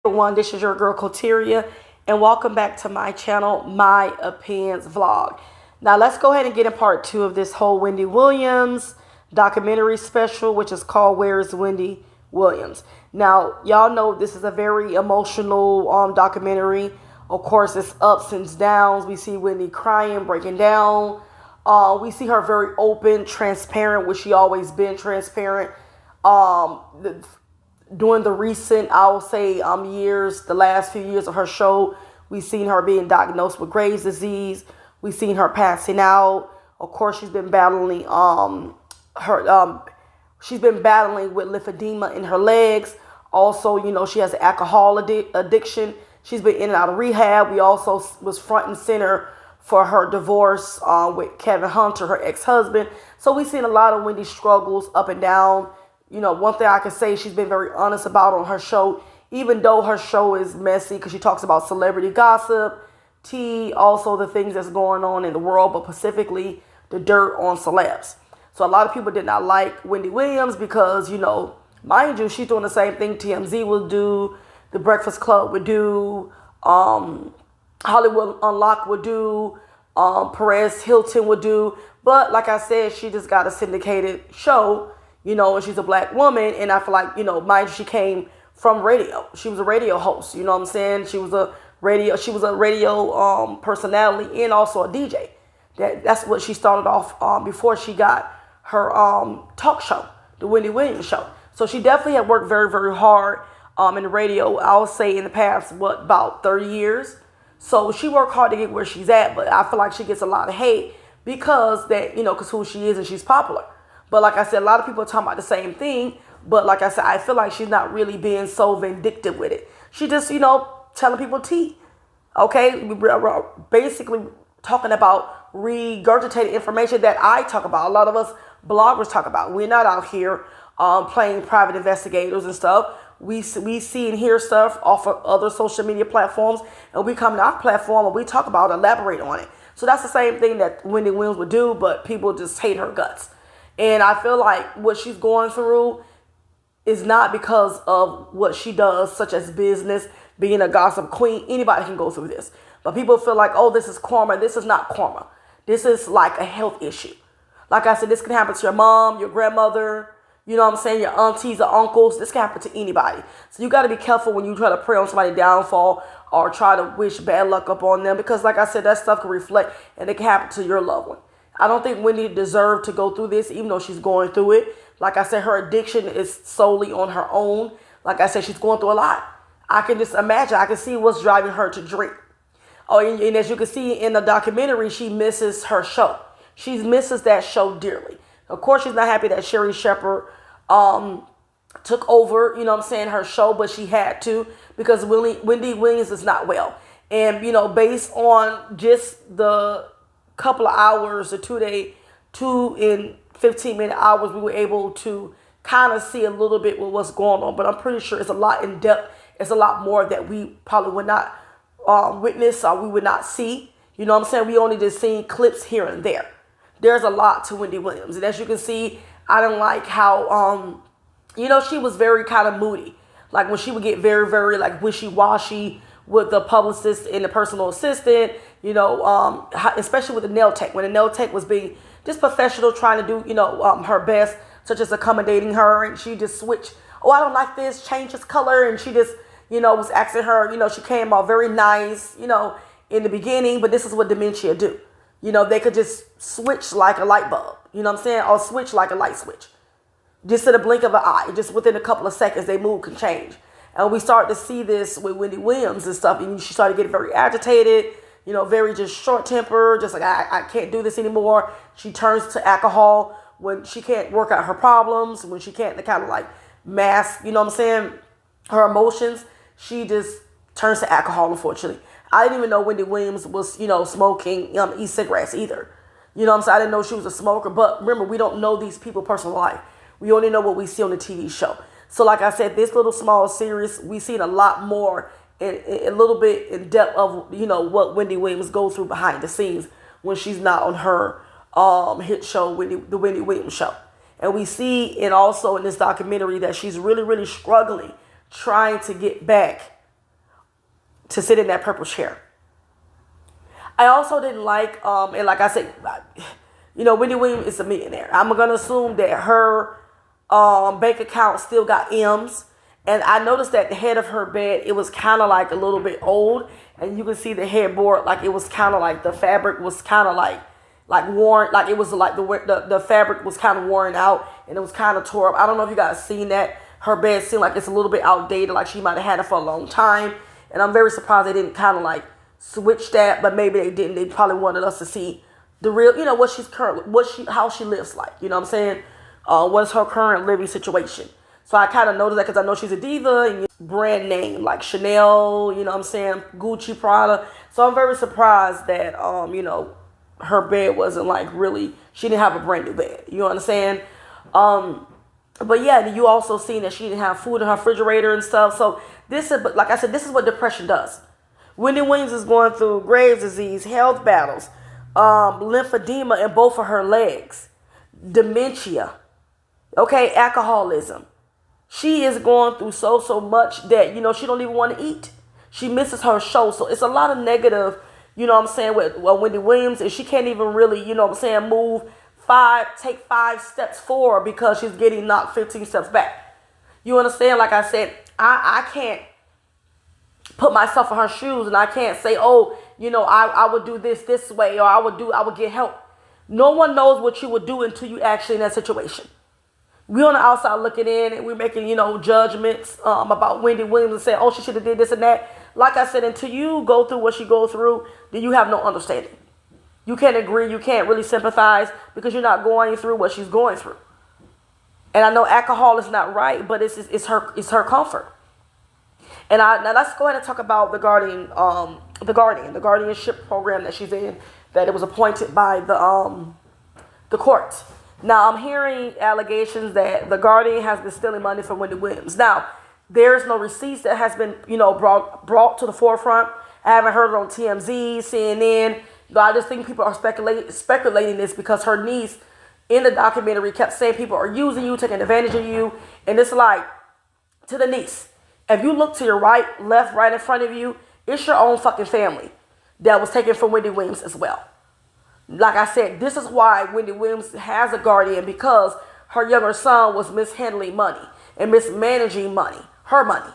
Everyone, this is your girl Coteria, and welcome back to my channel, My Opinions Vlog. Now, let's go ahead and get in part two of this whole Wendy Williams documentary special, which is called Where's Wendy Williams. Now, y'all know this is a very emotional documentary. Of course, it's ups and downs. We see Wendy crying, breaking down. We see her very open, transparent, which she always been transparent. During the recent, I will say, years, the last few years of her show, we've seen her being diagnosed with Graves' disease. We've seen her passing out. Of course, she's been battling she's been battling with lymphedema in her legs. Also, she has an alcohol addiction. She's been in and out of rehab. We also was front and center for her divorce with Kevin Hunter, her ex-husband. So we've seen a lot of Wendy's struggles up and down. One thing I can say, she's been very honest about on her show, even though her show is messy because she talks about celebrity gossip, tea, also the things that's going on in the world, but specifically the dirt on celebs. So a lot of people did not like Wendy Williams because, mind you, she's doing the same thing TMZ will do, The Breakfast Club would do, Hollywood Unlocked would do, Perez Hilton would do. But like I said, she just got a syndicated show. And she's a black woman, and I feel like, mind you, she came from radio. She was a radio host, you know what I'm saying? She was a radio personality and also a DJ. That's what she started off before she got her talk show, the Wendy Williams show. So she definitely had worked very, very hard in the radio, I would say in the past, about 30 years. So she worked hard to get where she's at, but I feel like she gets a lot of hate because because who she is and she's popular. But like I said, a lot of people are talking about the same thing. But like I said, I feel like she's not really being so vindictive with it. She just, telling people tea. Okay? We're basically talking about regurgitated information that I talk about. A lot of us bloggers talk about. We're not out here playing private investigators and stuff. We see and hear stuff off of other social media platforms. And we come to our platform and we talk about it, elaborate on it. So that's the same thing that Wendy Williams would do, but people just hate her guts. And I feel like what she's going through is not because of what she does, such as business, being a gossip queen. Anybody can go through this. But people feel like, oh, this is karma. This is not karma. This is like a health issue. Like I said, this can happen to your mom, your grandmother, your aunties or uncles. This can happen to anybody. So you got to be careful when you try to pray on somebody's downfall or try to wish bad luck upon them. Because like I said, that stuff can reflect and it can happen to your loved one. I don't think Wendy deserved to go through this, even though she's going through it. Like I said, her addiction is solely on her own. Like I said, she's going through a lot. I can just imagine. I can see what's driving her to drink. Oh, and as you can see in the documentary, she misses her show. She misses that show dearly. Of course, she's not happy that Sherry Shepherd took over, her show, but she had to because Wendy Williams is not well. And, based on just the couple of hours, or 2 and 15-minute hours, we were able to kind of see a little bit with what's going on. But I'm pretty sure it's a lot in depth. It's a lot more that we probably would not witness or we would not see. We only just seen clips here and there. There's a lot to Wendy Williams. And as you can see, I didn't like how, she was very kind of moody. Like when she would get very, very like wishy-washy with the publicist and the personal assistant, especially with the nail tech. When the nail tech was being just professional, trying to do, her best, such as accommodating her, and she just switched. Oh, I don't like this. Change this color, and she just, was asking her. She came out very nice, in the beginning, but this is what dementia do. They could just switch like a light bulb. Or switch like a light switch, just in the blink of an eye. Just within a couple of seconds, their mood can change. And we started to see this with Wendy Williams and stuff. And she started getting very agitated, very just short-tempered, just like, I can't do this anymore. She turns to alcohol when she can't work out her problems, when she can't kind of like mask, her emotions. She just turns to alcohol, unfortunately. I didn't even know Wendy Williams was, smoking e-cigarettes either. I didn't know she was a smoker. But remember, we don't know these people's personal life. We only know what we see on the TV show. So like I said, this little small series, we've seen a lot more, a little bit in depth of, what Wendy Williams goes through behind the scenes when she's not on her hit show, the Wendy Williams show. And we see, and also in this documentary, that she's really, really struggling, trying to get back to sit in that purple chair. I also didn't like, and like I said, Wendy Williams is a millionaire. I'm gonna assume that her bank account still got M's. And I noticed that the head of her bed, it was kind of like a little bit old, and you can see the headboard, like it was kind of like the fabric was kind of like worn, like it was like the fabric was kind of worn out, and it was kind of tore up. I don't know if you guys seen that. Her bed seemed like it's a little bit outdated, like she might have had it for a long time. And I'm very surprised they didn't kind of like switch that, but maybe they didn't. They probably wanted us to see the real, what she's how she lives like. You know what I'm saying? What's her current living situation? So I kind of noticed that because I know she's a diva and brand name like Chanel, you know what I'm saying, Gucci, Prada. So I'm very surprised that her bed wasn't like really, she didn't have a brand new bed. You understand? But yeah, you also seen that she didn't have food in her refrigerator and stuff. So like I said, this is what depression does. Wendy Williams is going through Graves' disease, health battles, lymphedema in both of her legs, dementia, alcoholism. She is going through so much that, she don't even want to eat. She misses her show. So it's a lot of negative, with Wendy Williams. And she can't even really, take 5 steps forward because she's getting knocked 15 steps back. You understand? Like I said, I can't put myself in her shoes, and I can't say, I would do this way, or I would get help. No one knows what you would do until you actually in that situation. We on the outside looking in, and we're making, judgments about Wendy Williams and saying, she should have did this and that. Like I said, until you go through what she goes through, then you have no understanding. You can't agree. You can't really sympathize because you're not going through what she's going through. And I know alcohol is not right, but it's her comfort. And now let's go ahead and talk about the guardianship program that she's in, that it was appointed by the court. Now, I'm hearing allegations that the Guardian has been stealing money from Wendy Williams. Now, there's no receipts that has been, brought to the forefront. I haven't heard it on TMZ, CNN. I just think people are speculating this because her niece in the documentary kept saying people are using you, taking advantage of you. And it's like, to the niece, if you look to your right, left, right in front of you, it's your own fucking family that was taken from Wendy Williams as well. Like I said, this is why Wendy Williams has a guardian, because her younger son was mishandling money and mismanaging money, her money.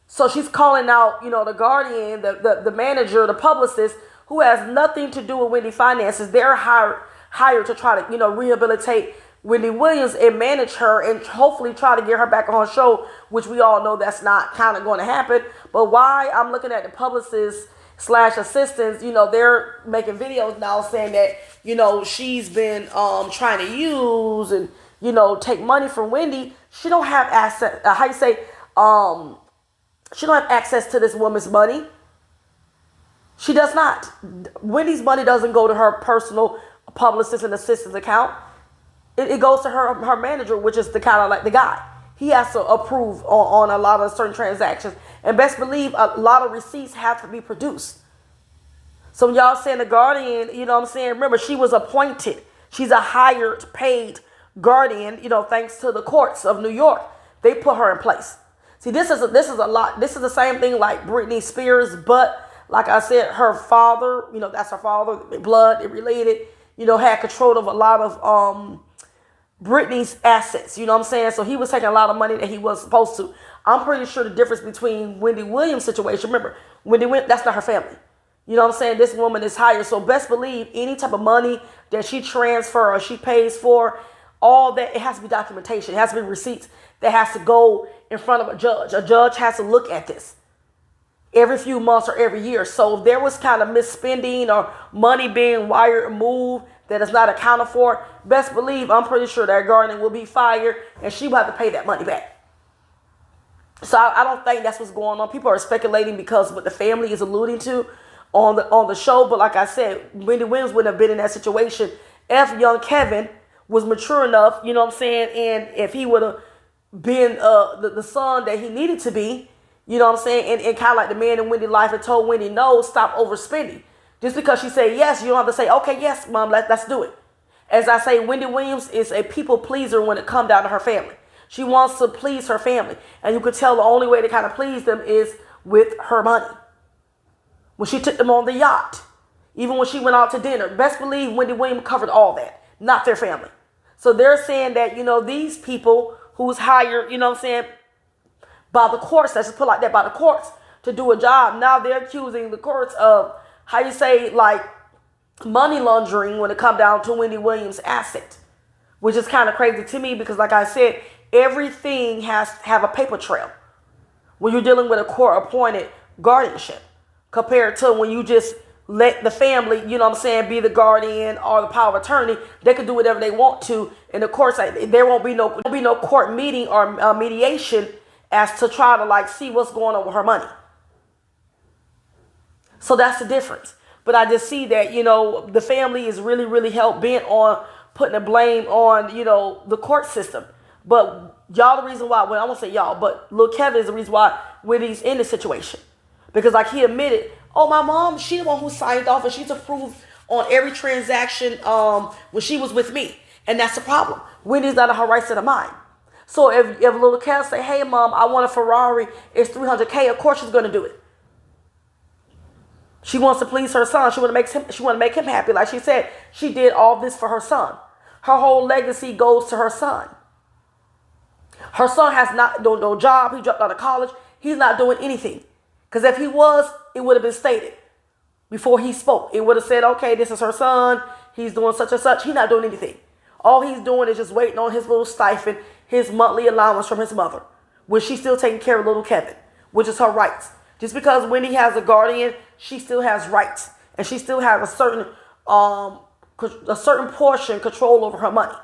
So she's calling out, the guardian, the manager, the publicist, who has nothing to do with Wendy finances. They're hired to try to, rehabilitate Wendy Williams and manage her and hopefully try to get her back on her show, which we all know that's not kind of going to happen. But why I'm looking at the publicists / assistants, they're making videos now saying that, she's been trying to use and, take money from Wendy. She don't have access, she don't have access to this woman's money. She does not. Wendy's money doesn't go to her personal publicist and assistant's account. It goes to her manager, which is the kind of like the guy. He has to approve on a lot of certain transactions. And best believe a lot of receipts have to be produced. So when y'all saying the guardian, remember, she was appointed. She's a hired, paid guardian, thanks to the courts of New York. They put her in place. See, this is a lot. This is the same thing like Britney Spears, but like I said, her father, that's her father, blood, they related, had control of a lot of Britney's assets, So he was taking a lot of money that he wasn't supposed to. I'm pretty sure the difference between Wendy Williams' situation, remember, Wendy Williams, that's not her family. This woman is hired. So best believe any type of money that she transfers or she pays for, all that, it has to be documentation. It has to be receipts that has to go in front of a judge. A judge has to look at this every few months or every year. So if there was kind of misspending or money being wired or moved that is not accounted for, best believe I'm pretty sure that guardian will be fired and she will have to pay that money back. So I don't think that's what's going on. People are speculating because what the family is alluding to on the show. But like I said, Wendy Williams wouldn't have been in that situation if young Kevin was mature enough, and if he would have been the son that he needed to be, and kind of like the man in Wendy's life and told Wendy, no, stop overspending. Just because she said yes, you don't have to say, okay, yes, mom, let's do it. As I say, Wendy Williams is a people pleaser when it comes down to her family. She wants to please her family. And you could tell the only way to kind of please them is with her money. when she took them on the yacht, even when she went out to dinner. Best believe Wendy Williams covered all that, not their family. So they're saying that, these people who's hired, by the courts, let's just put it like that, by the courts to do a job, now they're accusing the courts of, how you say, like, money laundering when it comes down to Wendy Williams' asset, which is kind of crazy to me because, like I said, everything has to have a paper trail when you're dealing with a court-appointed guardianship compared to when you just let the family, be the guardian or the power of attorney. They can do whatever they want to. And of course, there won't be no court meeting or mediation as to try to like see what's going on with her money. So that's the difference. But I just see that, the family is really, really hell-bent on putting the blame on, the court system. But y'all the reason why, well, I won't say y'all, but Lil Kevin is the reason why Wendy's in this situation. Because like he admitted, oh, my mom, she the one who signed off and she's approved on every transaction when she was with me. And that's the problem. Wendy's not in her right set of mind. So if Lil Kevin say, hey, mom, I want a Ferrari, it's $300K, of course she's going to do it. She wants to please her son. She want to make him happy. Like she said, she did all this for her son. Her whole legacy goes to her son. Her son has no job. He dropped out of college. He's not doing anything. Because if he was, it would have been stated before he spoke. It would have said, okay, this is her son. He's doing such and such. He's not doing anything. All he's doing is just waiting on his little stipend, his monthly allowance from his mother, which she's still taking care of little Kevin, which is her rights. Just because Wendy has a guardian, she still has rights. And she still has a certain portion control over her money.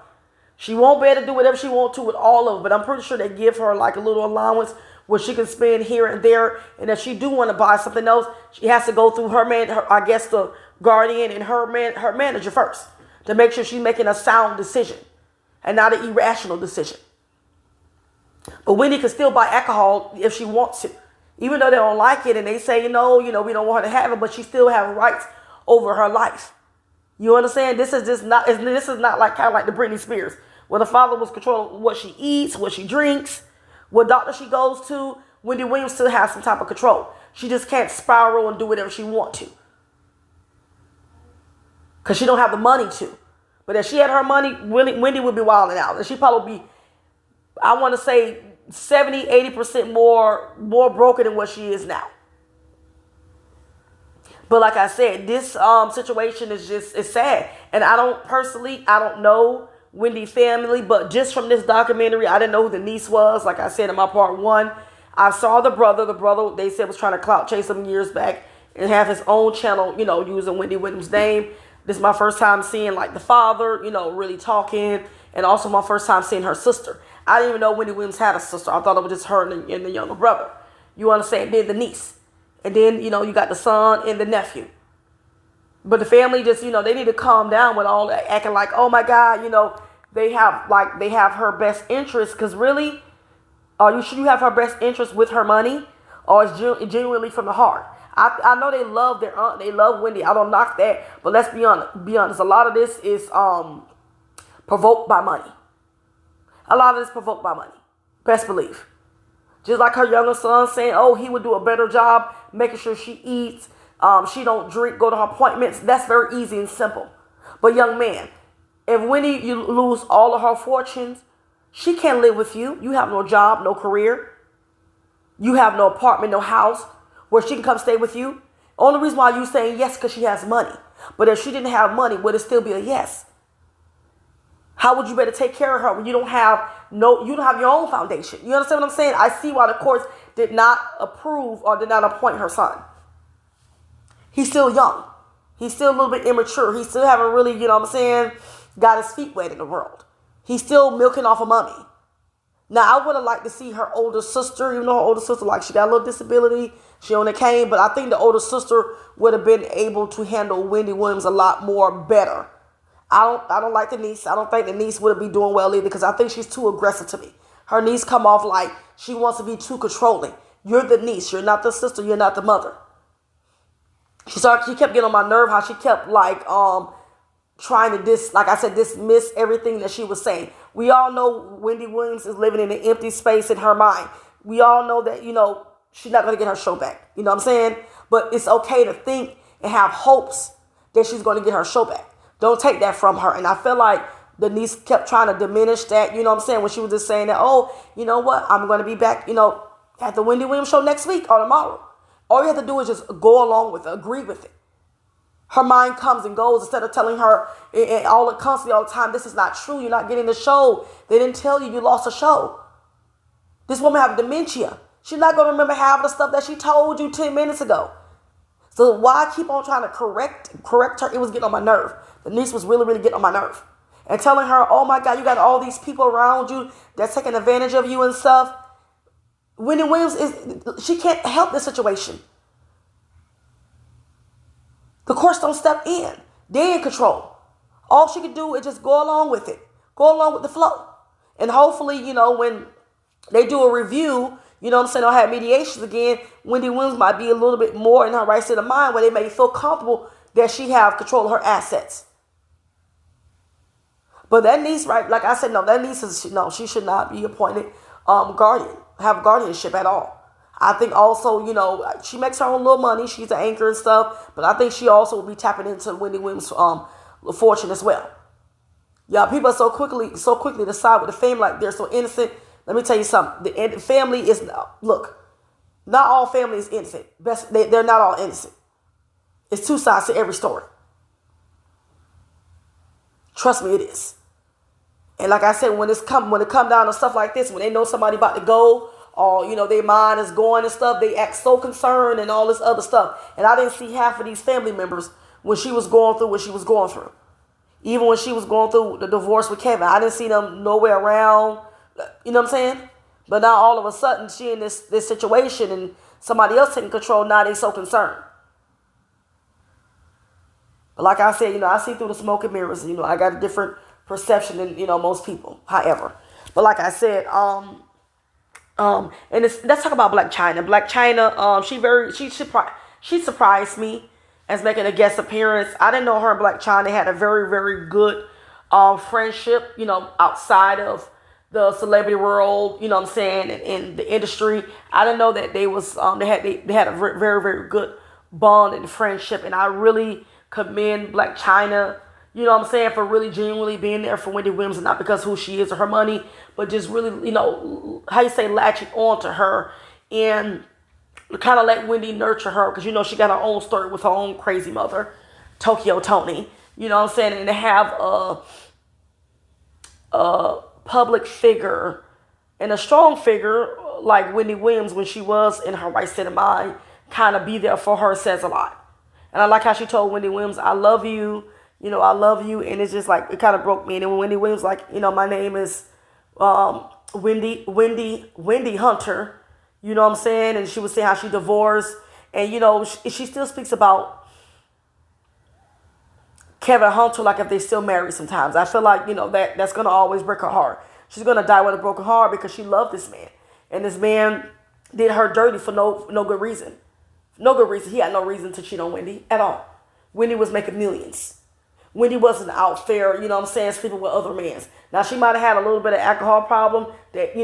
She won't be able to do whatever she wants to with all of it, but I'm pretty sure they give her like a little allowance where she can spend here and there. And if she do want to buy something else, she has to go through the guardian and her manager first to make sure she's making a sound decision and not an irrational decision. But Wendy can still buy alcohol if she wants to, even though they don't like it and they say, no, we don't want her to have it, but she still has rights over her life. You understand? This is not like kind of like the Britney Spears, where the father was controlling what she eats, what she drinks, what doctor she goes to. Wendy Williams still has some type of control. She just can't spiral and do whatever she wants to, because she don't have the money to. But if she had her money, Wendy would be wilding out. And she'd probably be, I want to say, 70, 80% more broken than what she is now. But like I said, this situation is sad. And I don't know Wendy's family, but just from this documentary, I didn't know who the niece was. Like I said in my part 1, I saw the brother. The brother, they said, was trying to clout chase some years back and have his own channel, using Wendy Williams' name. This is my first time seeing like the father, really talking, and also my first time seeing her sister. I didn't even know Wendy Williams had a sister. I thought it was just her and the younger brother. You understand? Then the niece. And then, you got the son and the nephew. But the family just, they need to calm down with all that, acting like, oh my God, they have her best interest. Because really, you have her best interest with her money, or it's genuinely from the heart? I know they love their aunt. They love Wendy. I don't knock that. But let's be honest. A lot of this is provoked by money. A lot of this provoked by money. Best believe. Just like her younger son saying, oh, he would do a better job making sure she eats. She don't drink, go to her appointments. That's very easy and simple. But young man, if Wendy, you lose all of her fortunes, she can't live with you. You have no job, no career. You have no apartment, no house where she can come stay with you. Only reason why you saying yes because she has money. But if she didn't have money, would it still be a yes? How would you better take care of her when you don't have your own foundation? You understand what I'm saying? I see why the courts did not approve or did not appoint her son. He's still young. He's still a little bit immature. He still haven't really, got his feet wet in the world. He's still milking off of mommy. Now, I would have liked to see her older sister, even though her older sister, she got a little disability. She only came, but I think the older sister would have been able to handle Wendy Williams a lot more better. I don't like the niece. I don't think the niece would be doing well either, because I think she's too aggressive to me. Her niece come off like she wants to be too controlling. You're the niece. You're not the sister. You're not the mother. She kept getting on my nerve how she kept trying to dismiss everything that she was saying. We all know Wendy Williams is living in an empty space in her mind. We all know that, she's not going to get her show back. You know what I'm saying? But it's okay to think and have hopes that she's going to get her show back. Don't take that from her. And I feel like Denise kept trying to diminish that, you know what I'm saying, when she was just saying that, oh, you know what, I'm going to be back, at the Wendy Williams show next week or tomorrow. All you have to do is just go along with it, agree with it. Her mind comes and goes instead of telling her constantly all the time, this is not true. You're not getting the show. They didn't tell you lost a show. This woman have dementia. She's not going to remember half the stuff that she told you 10 minutes ago. So why keep on trying to correct her? It was getting on my nerve. The niece was really, really getting on my nerve. And telling her, oh my God, you got all these people around you that's taking advantage of you and stuff. Wendy Williams, she can't help this situation. The courts don't step in. They're in control. All she can do is just go along with it. Go along with the flow. And hopefully, when they do a review, they'll have mediations again, Wendy Williams might be a little bit more in her right state of mind where they may feel comfortable that she have control of her assets. But that niece, right, like I said, no, that niece is, no, she should not be appointed guardian, have guardianship at all. I think also, she makes her own little money. She's an anchor and stuff. But I think she also will be tapping into Wendy Williams' fortune as well. Yeah, people are so quickly decide with the family like they're so innocent. Let me tell you something. The family is, look, not all family is innocent. They're not all innocent. It's two sides to every story. Trust me, it is. And like I said, when it come down to stuff like this, when they know somebody about to go, or their mind is going and stuff, they act so concerned and all this other stuff. And I didn't see half of these family members when she was going through what she was going through. Even when she was going through the divorce with Kevin, I didn't see them nowhere around. You know what I'm saying? But now all of a sudden she in this situation and somebody else taking control. Now they so concerned. But like I said, I see through the smoke and mirrors. I got a different perception than most people. However, but like I said, and let's talk about Black China. Black China, she surprised me as making a guest appearance. I didn't know her and Black China had a very, very good friendship, outside of the celebrity world, what I'm saying, and in the industry. I didn't know that they had a very, very good bond and friendship, and I really commend Black China, what I'm saying, for really genuinely being there for Wendy Williams, and not because who she is or her money, but just really, latching on to her and kind of let Wendy nurture her, because, she got her own story with her own crazy mother, Tokyo Tony, what I'm saying, and to have a public figure and a strong figure like Wendy Williams when she was in her right state of mind, kind of be there for her says a lot. And I like how she told Wendy Williams, I love you, I love you. And it's just like, it kind of broke me. And then when Wendy Williams, like, my name is Wendy Hunter, what I'm saying? And she was saying how she divorced. And, she still speaks about Kevin Hunter like if they still married sometimes. I feel like, that's going to always break her heart. She's going to die with a broken heart because she loved this man. And this man did her dirty for no good reason. No good reason. He had no reason to cheat on Wendy at all. Wendy was making millions. Wendy wasn't out there, what I'm saying, sleeping with other men. Now, she might have had a little bit of alcohol problem that,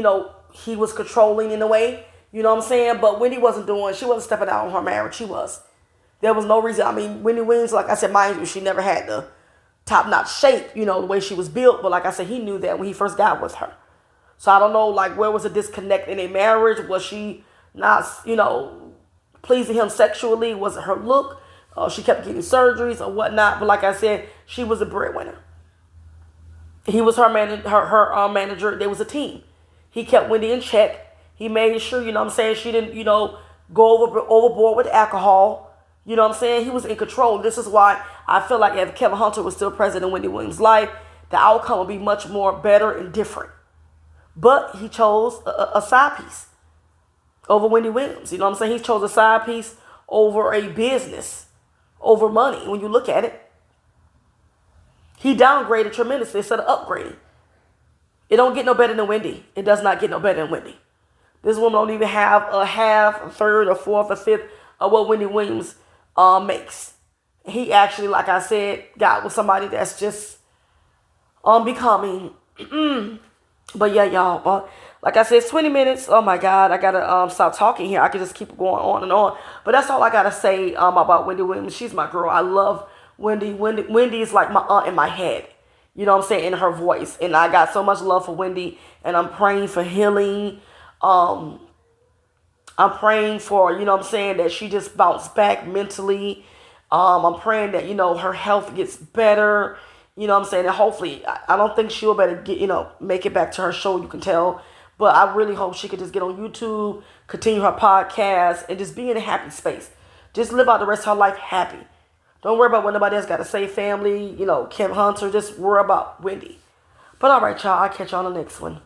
he was controlling in a way, what I'm saying? But Wendy she wasn't stepping out on her marriage. She was. There was no reason. I mean, Wendy Williams, like I said, mind you, she never had the top-notch shape, the way she was built. But like I said, he knew that when he first got with her. So I don't know, like, where was the disconnect in their marriage? Was she not, pleasing him sexually? Was it her look? She kept getting surgeries or whatnot. But like I said, she was a breadwinner. He was her manager. There was a team. He kept Wendy in check. He made sure, what I'm saying, she didn't, go overboard with alcohol. What I'm saying? He was in control. This is why I feel like if Kevin Hunter was still present in Wendy Williams' life, the outcome would be much more better and different. But he chose a side piece over Wendy Williams. What I'm saying? He chose a side piece over a business, over money. When you look at it, he downgraded tremendously instead of upgrading. It don't get no better than Wendy. It does not get no better than Wendy. This woman don't even have a half, a third, a fourth, a fifth of what Wendy Williams makes. He actually, like I said, got with somebody that's just unbecoming. But yeah, y'all. like I said, it's 20 minutes. Oh my God, I gotta stop talking here. I could just keep going on and on. But that's all I gotta say about Wendy Williams. She's my girl. I love Wendy. Wendy is like my aunt in my head. You know what I'm saying? In her voice. And I got so much love for Wendy. And I'm praying for healing. Um, I'm praying for, you know what I'm saying, that she just bounced back mentally. I'm praying that, her health gets better. You know what I'm saying? And hopefully, I don't think she'll better get, make it back to her show, you can tell. But I really hope she could just get on YouTube, continue her podcast, and just be in a happy space. Just live out the rest of her life happy. Don't worry about what nobody else got to say, family, Kim Hunter. Just worry about Wendy. But all right, y'all, I'll catch y'all on the next one.